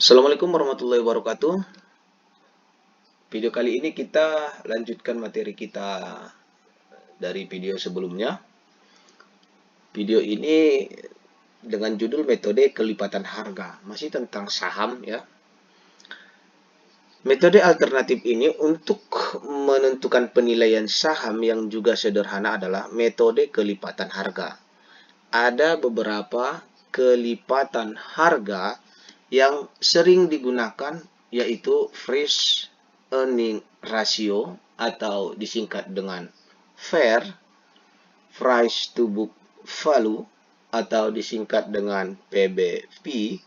Assalamualaikum warahmatullahi wabarakatuh. Video kali ini kita lanjutkan materi kita dari video sebelumnya. Video ini dengan judul metode kelipatan harga, masih tentang saham ya. Metode alternatif ini untuk menentukan penilaian saham yang juga sederhana adalah metode kelipatan harga. Ada beberapa kelipatan harga yang sering digunakan, yaitu Price Earning Ratio atau disingkat dengan FAIR, Price to Book Value atau disingkat dengan PBV,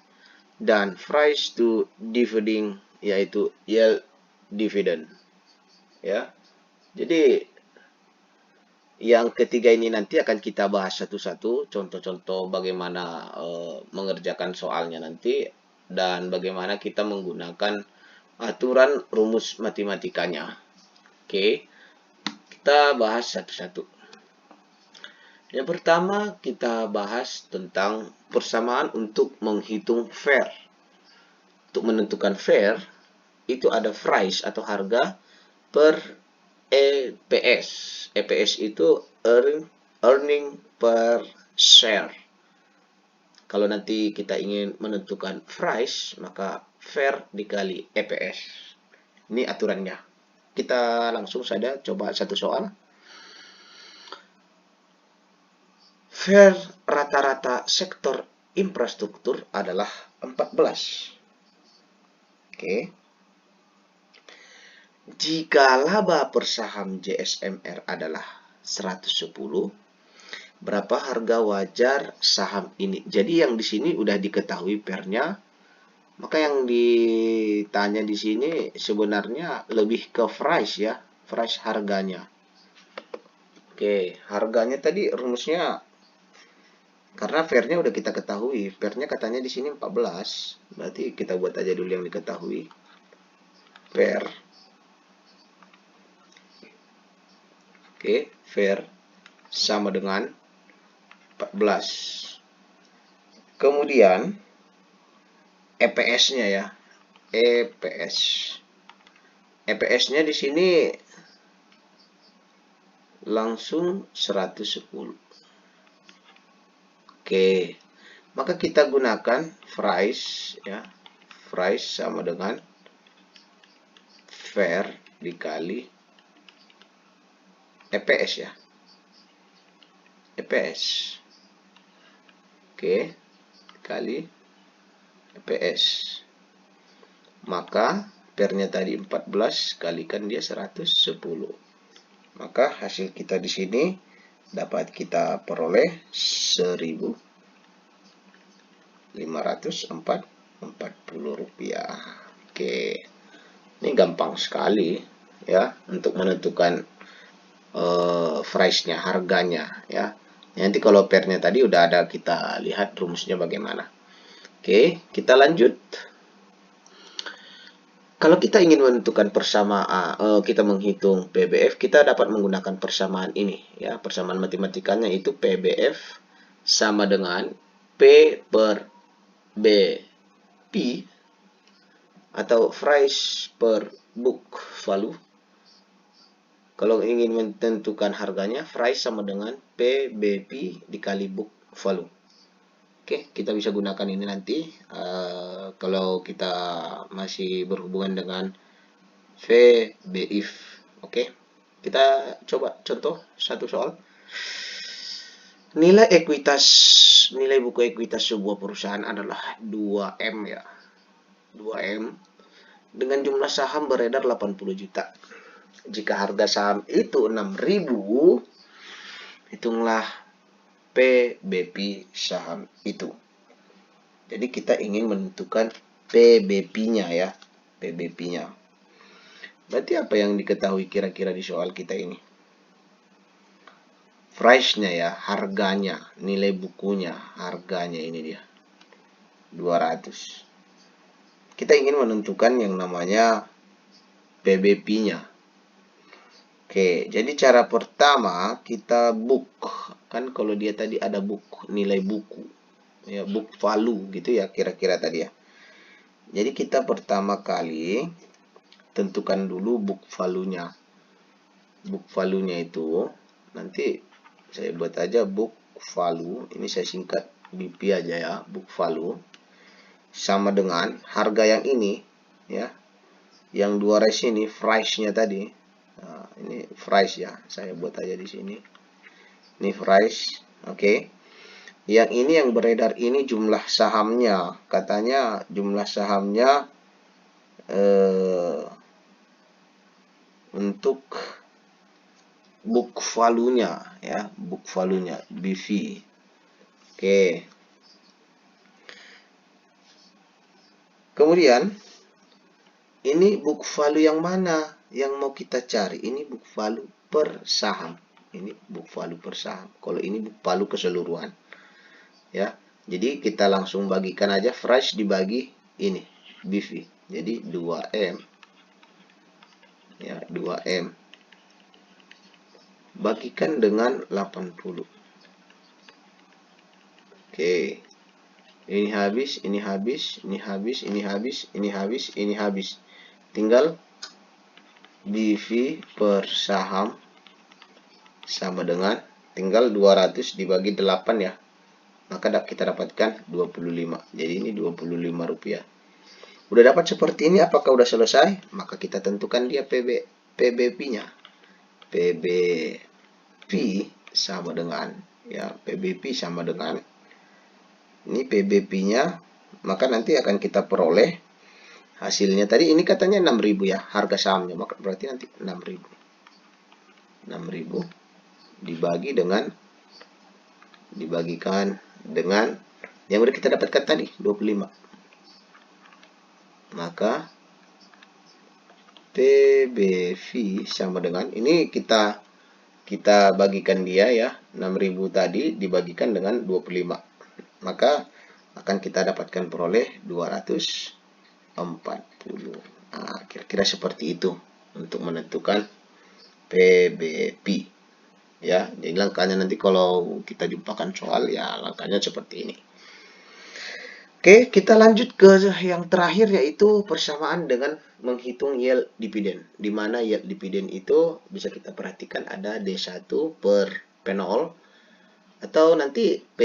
dan Price to Dividend yaitu Yield Dividend. Ya. Jadi yang ketiga ini nanti akan kita bahas satu-satu, contoh-contoh bagaimana mengerjakan soalnya nanti, dan bagaimana kita menggunakan aturan rumus matematikanya. Oke, kita bahas satu-satu. Yang pertama kita bahas tentang persamaan untuk menghitung FAIR. Untuk menentukan FAIR, itu ada price atau harga per EPS. EPS itu earning per share. Kalau nanti kita ingin menentukan price, maka FAIR dikali EPS. Ini aturannya. Kita langsung saja coba satu soal. FAIR rata-rata sektor infrastruktur adalah 14. Oke. Jika laba per saham JSMR adalah 110, berapa harga wajar saham ini? Jadi yang di sini udah diketahui pernya, maka yang ditanya di sini sebenarnya lebih ke price ya, price harganya. Oke, harganya tadi rumusnya, karena fairnya udah kita ketahui, fairnya katanya di sini 14, berarti kita buat aja dulu yang diketahui. Fair. Oke, fair sama dengan 14. Kemudian EPS-nya ya. EPS. EPS-nya di sini langsung 110. Oke. Maka kita gunakan price ya. Price sama dengan fair dikali EPS ya. EPS. Oke. Kali EPS. Maka pernya tadi 14 kalikan dia 110. Maka hasil kita di sini dapat kita peroleh 1.540 rupiah. Oke. Ini gampang sekali ya untuk menentukan price-nya, harganya ya. Nanti kalau pairnya tadi udah ada, kita lihat rumusnya bagaimana. Oke, kita lanjut. Kalau kita ingin menentukan persamaan, kita menghitung PBF, kita dapat menggunakan persamaan ini ya. Persamaan matematikanya itu PBF sama dengan P per BP atau price per book value. Kalau ingin menentukan harganya, price sama dengan PBP dikali book value. Oke, kita bisa gunakan ini nanti kalau kita masih berhubungan dengan VBIF. Oke, kita coba contoh satu soal. Nilai buku ekuitas sebuah perusahaan adalah 2M ya. 2M dengan jumlah saham beredar 80 juta. Jika harga saham itu 6.000, hitunglah PBP saham itu. Jadi kita ingin menentukan PBP-nya ya, PBP-nya. Berarti apa yang diketahui kira-kira di soal kita ini? Price-nya ya, harganya, nilai bukunya, harganya ini dia. 200. Kita ingin menentukan yang namanya PBP-nya. Oke, jadi cara pertama kita book. Kan kalau dia tadi ada book, nilai buku. Ya, book value gitu ya kira-kira tadi ya. Jadi kita pertama kali tentukan dulu book value-nya. Book value-nya itu nanti saya buat aja book value. Ini saya singkat BP aja ya, book value sama dengan harga yang ini ya. Yang 2 range ini price-nya tadi. Nah, ini price ya. Saya buat aja di sini. Ini price. Oke. Yang ini yang beredar ini jumlah sahamnya. Katanya jumlah sahamnya untuk book value-nya ya, book value-nya BV. Oke. Kemudian ini book value yang mana yang mau kita cari? Ini book value per saham. Ini book value per saham. Kalau ini book value keseluruhan. Ya. Jadi kita langsung bagikan aja price dibagi ini BV. Jadi 2M. Ya, 2M. Bagikan dengan 80. Oke. Ini habis, ini habis, ini habis, ini habis, ini habis, ini habis. Tinggal BV per saham sama dengan tinggal 200 dibagi 8 ya. Maka kita dapatkan 25. Jadi ini 25 rupiah. Udah dapat seperti ini, apakah udah selesai? Maka kita tentukan dia PBP-nya. PBP sama dengan ya, PBP sama dengan ini PBP-nya, maka nanti akan kita peroleh hasilnya. Tadi ini katanya 6.000 ya harga sahamnya, maka berarti nanti 6.000 dibagikan dengan yang udah kita dapatkan tadi 25. Maka PBV sama dengan ini kita bagikan dia ya, 6.000 tadi dibagikan dengan 25. Maka akan kita dapatkan peroleh 240. Nah, kira-kira seperti itu untuk menentukan PBP. Ya, jadi langkahnya nanti kalau kita jumpakan soal ya langkahnya seperti ini. Oke, kita lanjut ke yang terakhir yaitu persamaan dengan menghitung yield dividen. Di mana yield dividen itu bisa kita perhatikan ada D1 per P0 atau nanti P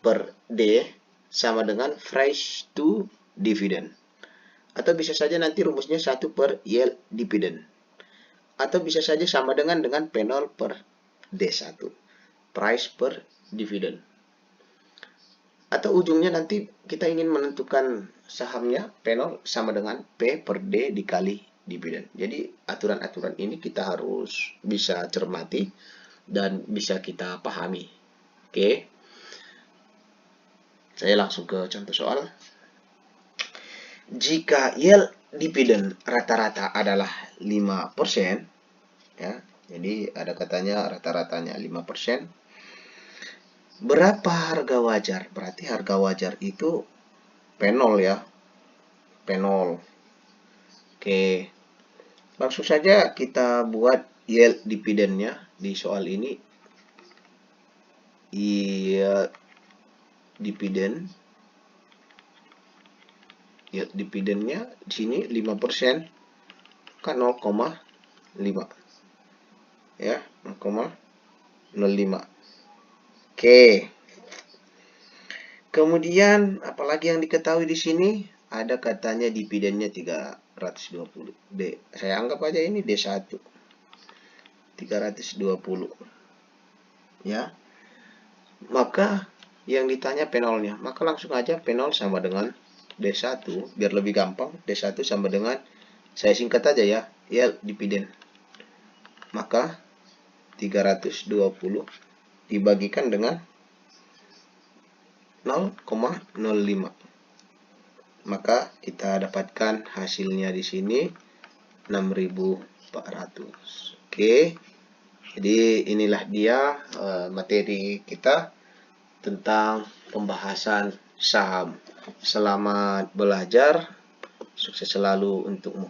per D sama dengan price to dividend. Atau bisa saja nanti rumusnya 1 per yield dividend. Atau bisa saja sama dengan P0 per D1. Price per dividend. Atau ujungnya nanti kita ingin menentukan sahamnya P0 sama dengan P per D dikali dividen. Jadi aturan-aturan ini kita harus bisa cermati dan bisa kita pahami. Oke. Saya langsung ke contoh soal. Jika yield dividen rata-rata adalah 5%, ya. Jadi ada katanya rata-ratanya 5%. Berapa harga wajar? Berarti harga wajar itu P0 ya. P0. Oke. Langsung saja kita buat yield dividennya di soal ini. Yield dividen. Yield dividennya di sini 5%. Kan 0,5. Ya, 0,05. Oke. Kemudian apalagi yang diketahui di sini? Ada katanya dividennya 320. Saya anggap aja ini D1. 320. Ya. Maka yang ditanya P0-nya, maka langsung aja P0 sama dengan D1 biar lebih gampang. D1 sama dengan, saya singkat aja ya, yield dividen. Maka 320 dibagikan dengan 0,05. Maka kita dapatkan hasilnya di sini 6.400. Oke. Jadi inilah dia materi kita tentang pembahasan saham. Selamat belajar. Sukses selalu untukmu.